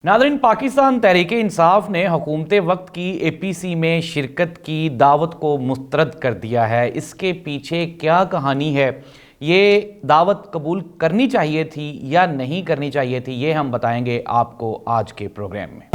नाज़रीन, पाकिस्तान तहरीक इंसाफ ने हुकूमत वक्त की APC में शिरकत की दावत को मुस्तरद कर दिया है। इसके पीछे क्या कहानी है, ये दावत कबूल करनी चाहिए थी या नहीं करनी चाहिए थी, ये हम बताएंगे आपको आज के प्रोग्राम में।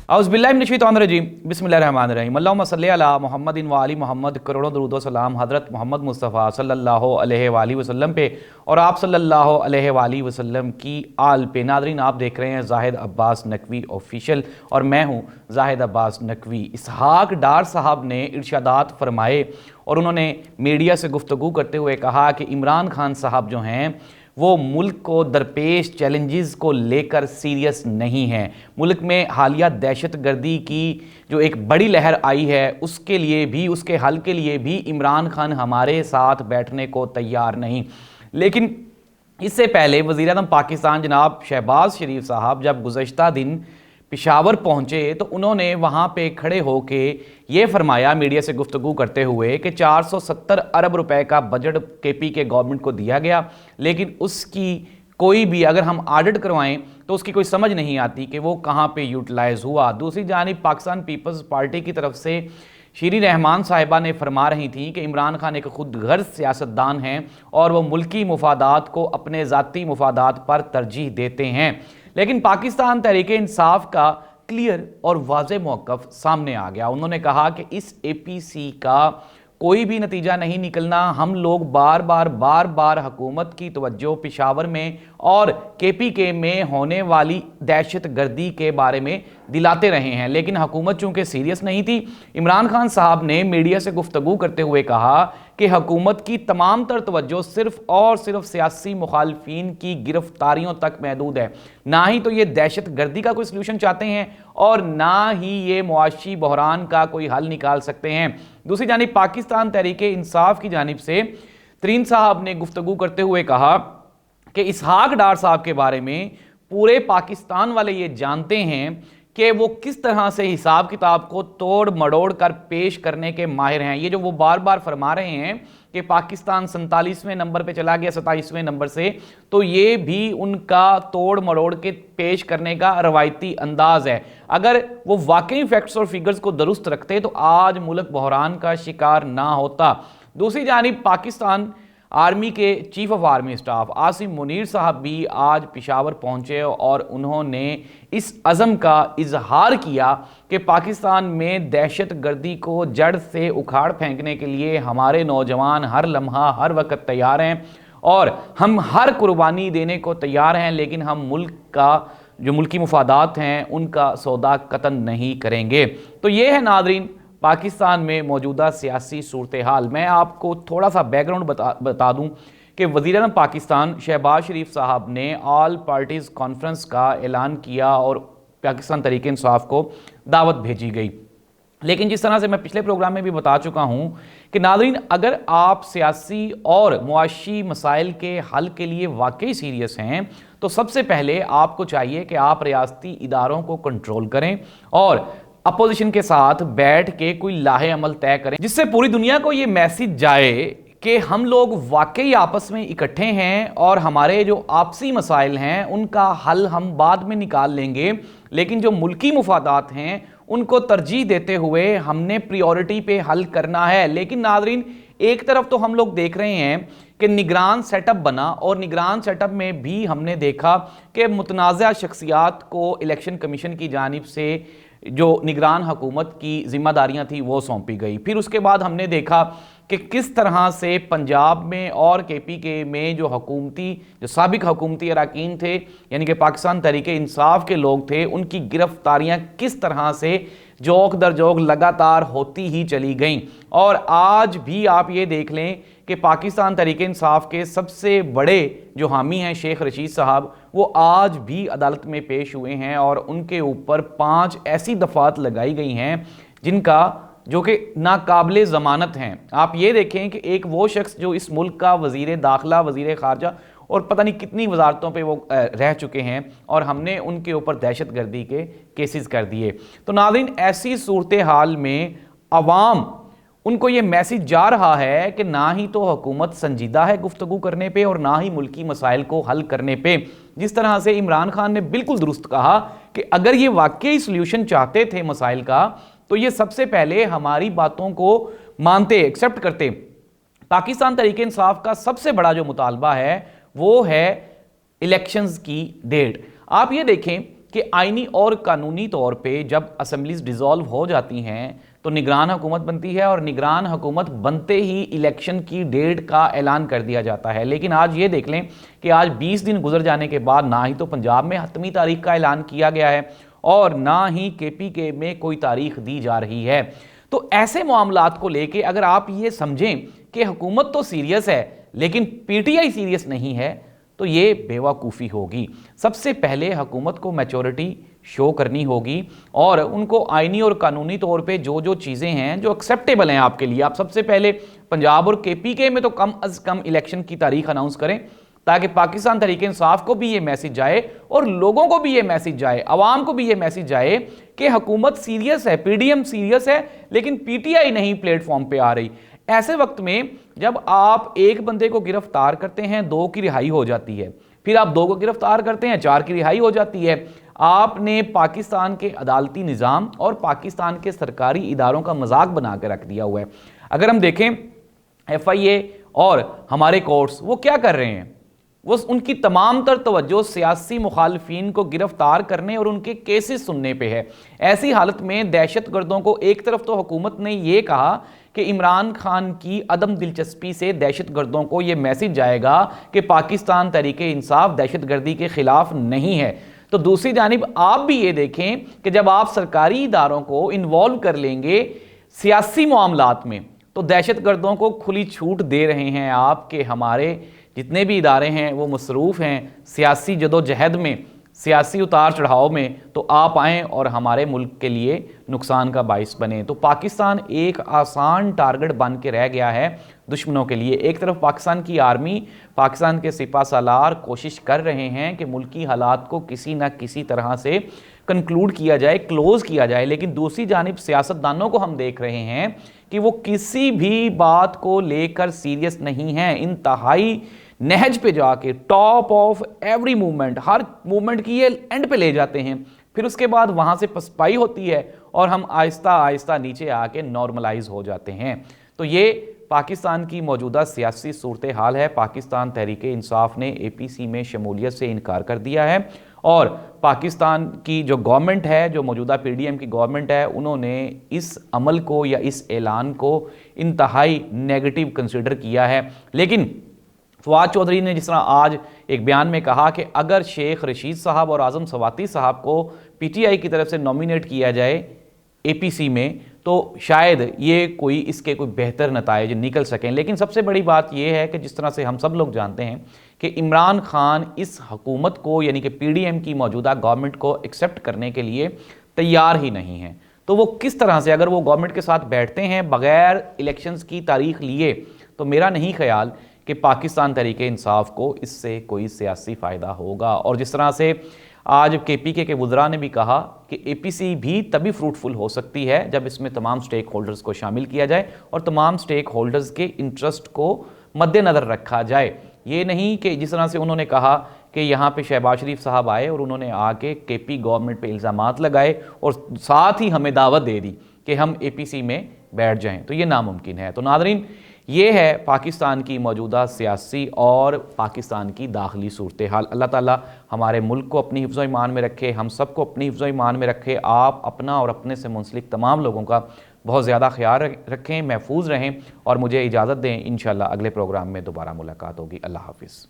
औज़ुबिल्लाहिमिनश्शैतानिर्रजीम, बिस्मिल्लाहिर्रहमानिर्रहीम। अल्लाहुम्मा सल्लि अला मुहम्मदिन व आलि मुहम्मद। करोड़ों दरूद व सलाम हज़रत मोहम्मद मुस्तफ़ा सल्लल्लाहु अलैहि वसल्लम पे और आप सल्लल्लाहु अलैहि वसल्लम की आल पे। नाज़रीन, आप देख रहे हैं ज़ाहिद अब्बास नकवी ऑफिशियल और मैं हूँ ज़ाहिद अब्बास नकवी। इसहाक डार साहब ने इरशादात फरमाए और उन्होंने मीडिया से गुफ्तगू करते हुए कहा कि इमरान खान साहब जो हैं वो मुल्क को दरपेश चैलेंजेस को लेकर सीरियस नहीं हैं। मुल्क में हालिया दहशत गर्दी की जो एक बड़ी लहर आई है उसके लिए भी, उसके हल के लिए भी इमरान खान हमारे साथ बैठने को तैयार नहीं। लेकिन इससे पहले वज़ीर आज़म पाकिस्तान जनाब शहबाज शरीफ साहब जब गुज़श्ता दिन पेशावर पहुँचे तो उन्होंने वहाँ पे खड़े होके ये फरमाया मीडिया से गुफ्तगू करते हुए कि 470 अरब रुपए का बजट KP के गवर्नमेंट को दिया गया, लेकिन उसकी कोई भी अगर हम ऑडिट करवाएं तो उसकी कोई समझ नहीं आती कि वो कहाँ पे यूटिलाइज़ हुआ। दूसरी जानिब पाकिस्तान पीपल्स पार्टी की तरफ से शीरी रहमान साहिबा ने फरमा रही थी कि इमरान खान एक खुद गर्ज सियासतदान हैं और वह मुल्की मुफादात को अपने ज़ाती मुफादात पर तरजीह देते हैं। लेकिन पाकिस्तान तहरीक इंसाफ का क्लियर और वाज़ेह मौक़िफ़ सामने आ गया। उन्होंने कहा कि इस APC का कोई भी नतीजा नहीं निकलना। हम लोग बार बार हुकूमत की तवज्जो पेशावर में और KPK में होने वाली दहशत गर्दी के बारे में दिलाते रहे हैं, लेकिन हुकूमत चूंकि सीरियस नहीं थी। इमरान खान साहब ने मीडिया से गुफ्तगू करते हुए कहा कि हुकूमत की तमाम तर तवज्जो सिर्फ और सिर्फ सियासी मुखालफिन की गिरफ्तारियों तक महदूद है। ना ही तो ये दहशत गर्दी का कोई सलूशन चाहते हैं और ना ही ये मुआशी बहरान का कोई हल निकाल सकते हैं। दूसरी जानिब पाकिस्तान तहरीक इंसाफ की जानिब से तरीन साहब ने गुफ्तगू करते हुए कहा कि इसहाक डार साहब के बारे में पूरे पाकिस्तान वाले ये जानते हैं कि वो किस तरह से हिसाब किताब को तोड़ मड़ोड़ कर पेश करने के माहिर हैं। ये जो वो बार बार फरमा रहे हैं कि पाकिस्तान 47वें नंबर पे चला गया 27वें नंबर से, तो ये भी उनका तोड़ मड़ोड़ के पेश करने का रवायती अंदाज है। अगर वो वाकई फैक्ट्स और फिगर्स को दुरुस्त रखते तो आज मुल्क बहरान का शिकार ना होता। दूसरी जानिब पाकिस्तान आर्मी के chief of army staff Asim Munir साहब भी आज पेशावर पहुंचे और उन्होंने इस अज़म का इजहार किया कि पाकिस्तान में दहशत गर्दी को जड़ से उखाड़ फेंकने के लिए हमारे नौजवान हर लम्हा हर वक्त तैयार हैं और हम हर कुर्बानी देने को तैयार हैं, लेकिन हम मुल्क का जो मुल्की मुफादात हैं उनका सौदा कतन नहीं करेंगे। तो ये है नाज़रीन पाकिस्तान में मौजूदा सियासी सूरत हाल। मैं आपको थोड़ा सा बैकग्राउंड बता दूं कि वज़ीर आज़म पाकिस्तान शहबाज शरीफ साहब ने ऑल पार्टीज़ कॉन्फ्रेंस का ऐलान किया और पाकिस्तान तहरीक इंसाफ को दावत भेजी गई। लेकिन जिस तरह से मैं पिछले प्रोग्राम में भी बता चुका हूं कि नाज़रीन, अगर आप सियासी और मुआशी मसाइल के हल के लिए वाकई सीरियस हैं तो सबसे पहले आपको चाहिए कि आप रियासती इदारों को कंट्रोल करें और अपोजिशन के साथ बैठ के कोई लाहे अमल तय करें, जिससे पूरी दुनिया को ये मैसेज जाए कि हम लोग वाकई आपस में इकट्ठे हैं और हमारे जो आपसी मसाइल हैं उनका हल हम बाद में निकाल लेंगे, लेकिन जो मुल्की मुफादात हैं उनको तरजीह देते हुए हमने प्रायोरिटी पे हल करना है। लेकिन नाज़रीन, एक तरफ तो हम लोग देख रहे हैं कि निगरान सेटअप बना और निगरान सेटअप में भी हमने देखा कि मुतनाज़ा शख्सियात को इलेक्शन कमीशन की जानिब से जो निगरान हुकूमत की जिम्मेदारियां थी वो सौंपी गई। फिर उसके बाद हमने देखा कि किस तरह से पंजाब में और KPK में जो साबिक हुकूमती अरकान थे, यानी कि पाकिस्तान तहरीक इंसाफ के लोग थे, उनकी गिरफ्तारियां किस तरह से जोक दर जोक लगातार होती ही चली गईं। और आज भी आप ये देख लें कि पाकिस्तान तहरीक इंसाफ के सबसे बड़े जो हामी हैं शेख रशीद साहब, वो आज भी अदालत में पेश हुए हैं और उनके ऊपर 5 ऐसी दफ़ात लगाई गई हैं जिनका जो कि नाकाबिले ज़मानत हैं। आप ये देखें कि एक वो शख्स जो इस मुल्क का वज़ीर दाखिला, वज़ीर ख़ारजा और पता नहीं कितनी वजारतों पे वो रह चुके हैं और हमने उनके ऊपर दहशत गर्दी के केसेस कर दिए। तो नाज़रीन, ऐसी सूरत हाल में अवाम उनको ये मैसेज जा रहा है कि ना ही तो हुकूमत संजीदा है गुफ्तगू करने पे और ना ही मुल्की मसाइल को हल करने पे। जिस तरह से इमरान खान ने बिल्कुल दुरुस्त कहा कि अगर ये वाकई सोल्यूशन चाहते थे मसाइल का तो ये सबसे पहले हमारी बातों को मानते, एक्सेप्ट करते। पाकिस्तान तहरीक इंसाफ का सबसे बड़ा जो मुतालबा है वो है इलेक्शंस की डेट। आप ये देखें कि आईनी और कानूनी तौर पे जब असेंबलीज डिसॉल्व हो जाती हैं तो निगरान हुकूमत बनती है और निगरान हुकूमत बनते ही इलेक्शन की डेट का ऐलान कर दिया जाता है। लेकिन आज ये देख लें कि आज 20 दिन गुजर जाने के बाद ना ही तो पंजाब में हतमी तारीख का ऐलान किया गया है और ना ही KPK में कोई तारीख दी जा रही है। तो ऐसे मामलात को लेके अगर आप ये समझें कि हुकूमत तो सीरियस है लेकिन PTI सीरियस नहीं है तो ये बेवकूफ़ी होगी। सबसे पहले हुकूमत को मैच्योरिटी शो करनी होगी और उनको आईनी और कानूनी तौर पे जो जो चीज़ें हैं जो एक्सेप्टेबल हैं आपके लिए, आप सबसे पहले पंजाब और KPK में तो कम अज़ कम इलेक्शन की तारीख अनाउंस करें ताकि पाकिस्तान तहरीक इंसाफ को भी ये मैसेज जाए और लोगों को भी ये मैसेज जाए, अवाम को भी ये मैसेज जाए कि हुकूमत सीरियस है, PDM सीरियस है लेकिन PTI नहीं प्लेटफॉर्म पे आ रही। ऐसे वक्त में जब आप एक बंदे को गिरफ्तार करते हैं 2 की रिहाई हो जाती है, फिर आप 2 को गिरफ्तार करते हैं 4 की रिहाई हो जाती है। आपने पाकिस्तान के अदालती निज़ाम और पाकिस्तान के सरकारी इदारों का मजाक बना के रख दिया हुआ है। अगर हम देखें FIA और हमारे कोर्ट्स वो क्या कर रहे हैं, वो उनकी तमाम तर तवज्जो सियासी मुखालफीन को गिरफ्तार करने और उनके केसेस सुनने पे है। ऐसी हालत में दहशत गर्दों को एक तरफ तो हुकूमत ने ये कहा कि इमरान खान की अदम दिलचस्पी से दहशत गर्दों को ये मैसेज जाएगा कि पाकिस्तान तहरीक इंसाफ दहशत गर्दी के खिलाफ नहीं है, तो दूसरी जानिब आप भी ये देखें कि जब आप सरकारी इदारों को इन्वॉल्व कर लेंगे सियासी मामलात में तो दहशत गर्दों को खुली छूट दे रहे हैं आप कि हमारे जितने भी इदारे हैं वो मसरूफ़ हैं सियासी जदोजहद में, सियासी उतार चढ़ाव में, तो आप आएँ और हमारे मुल्क के लिए नुकसान का बाइस बने। तो पाकिस्तान एक आसान टारगेट बन के रह गया है दुश्मनों के लिए। एक तरफ पाकिस्तान की आर्मी, पाकिस्तान के सिपा सालार कोशिश कर रहे हैं कि मुल्की हालात को किसी न किसी तरह से कंक्लूड किया जाए, क्लोज किया जाए, लेकिन दूसरी जानिब सियासतदानों को हम देख रहे हैं कि वो किसी भी बात को लेकर सीरियस नहीं हैं। इंतहाई नहज पे जाके top of every movement, her movement की ये एंड पे ले जाते हैं, फिर उसके बाद वहाँ से पसपाई होती है और हम आहिस्ता आहिस्ता नीचे आके नॉर्मलाइज हो जाते हैं। तो ये पाकिस्तान की मौजूदा सियासी सूरत हाल है। पाकिस्तान तहरीक इंसाफ ने APC में शमूलियत से इनकार कर दिया है और पाकिस्तान की जो गवर्नमेंट है, जो मौजूदा PDM की गवर्नमेंट है, उन्होंने इस अमल को या इस ऐलान को इंतहाई नेगेटिव कंसिडर किया है। लेकिन फवाद चौधरी ने जिस तरह आज एक बयान में कहा कि अगर शेख रशीद साहब और आज़म सवाती साहब को PTI की तरफ से नॉमिनेट किया जाए APC में तो शायद ये कोई इसके कोई बेहतर नताइज निकल सकें। लेकिन सबसे बड़ी बात यह है कि जिस तरह से हम सब लोग जानते हैं कि इमरान खान इस हुकूमत को यानी कि PDM की मौजूदा गवर्नमेंट को एक्सेप्ट करने के लिए तैयार ही नहीं है। तो वो किस तरह से अगर वो गवर्नमेंट के साथ बैठते हैं बग़ैर इलेक्शंस की तारीख लिए तो मेरा नहीं ख्याल कि पाकिस्तान तहरीक इंसाफ को इससे कोई सियासी फ़ायदा होगा। और जिस तरह से आज KPK के वुज़रा ने भी कहा कि APC भी तभी फ्रूटफुल हो सकती है जब इसमें तमाम स्टेक होल्डर्स को शामिल किया जाए और तमाम स्टेक होल्डर्स के इंटरेस्ट को मद्देनज़र रखा जाए। ये नहीं कि जिस तरह से उन्होंने कहा कि यहाँ पे शहबाज शरीफ साहब आए और उन्होंने आके KP गवर्नमेंट पे इल्ज़ामात लगाए और साथ ही हमें दावत दे दी कि हम APC में बैठ जाएं, तो ये नामुमकिन है। तो नाज़रीन, ये है पाकिस्तान की मौजूदा सियासी और पाकिस्तान की दाखिली सूरत हाल। अल्लाह ताला हमारे मुल्क को अपनी हिफ्ज़ ईमान में रखे, हम सबको अपनी हिफ्ज़ ईमान में रखे। आप अपना और अपने से मुंसलिक तमाम लोगों का बहुत ज़्यादा ख्याल रखें, महफूज रहें और मुझे इजाज़त दें। इंशाअल्लाह अगले प्रोग्राम में दोबारा मुलाकात होगी। अल्लाह हाफ़िज़।